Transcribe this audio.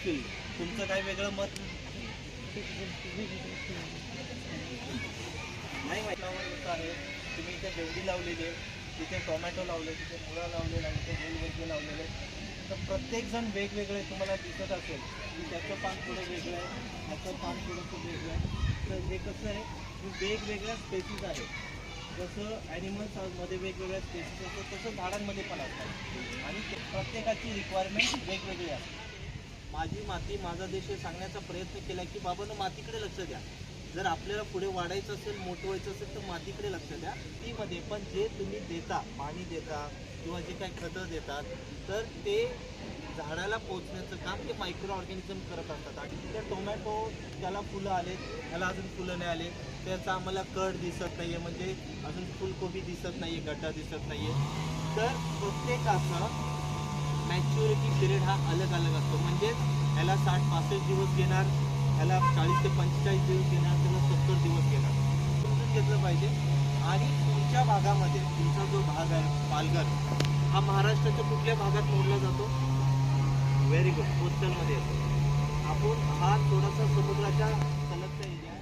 Field. तुमचं काय वेगळं मत नाही माहिती आहे. तुम्ही इथे भेंडी लावलेली आहे, तिथे टोमॅटो लावले, तिथे मुळा लावलेला आहे, तिथे वेगवेगळे लावलेले आहे. तर प्रत्येकजण वेगवेगळे तुम्हाला दिसत असेल की त्याचं पान थोडं वेगळं आहे, ह्याचं पान थोडंसं वेगळं आहे. तर हे कसं आहे की वेगवेगळ्या स्पेसीज आहेत. जसं ॲनिमल्समध्ये वेगवेगळ्या स्पेसीज असतात तसं झाडांमध्ये पण असतात आणि प्रत्येकाची रिक्वायरमेंट वेगवेगळी असते. माझी माती माझा देश हे सांगण्याचा प्रयत्न केला की बाबांनो मातीकडे लक्ष द्या. जर आपल्याला पुढे वाढायचं असेल, मोठं व्हायचं असेल तर मातीकडे लक्ष द्या. तीमध्ये पण जे तुम्ही देता, पाणी देता किंवा जे काही खतं देतात तर ते झाडाला पोचण्याचं काम ते मायक्रो ऑर्गॅनिझम करत असतात. आणि तिथे टोमॅटो त्याला फुलं आलेत, त्याला अजून फुलं नाही आले, त्याचा आम्हाला कड दिसत नाही आहे, म्हणजे अजून फुलकोबी दिसत नाही आहे, गड्डा दिसत नाही आहे. तर प्रत्येकाचा मॅच्युरिटी पिरियड हा अलग अलग असतो. म्हणजेच ह्याला 60-65 दिवस घेणार, ह्याला 40 ते 45 दिवस घेणार, त्याला 70 दिवस घेणार. समजून घेतलं पाहिजे. आणि तुमच्या भागामध्ये तुमचा जो भाग आहे पालघर हा महाराष्ट्राच्या कुठल्या भागात मोडला जातो? व्हेरी गुड, कोस्टलमध्ये येतो. आपण हा थोडासा समुद्राच्या सलगचा एरिया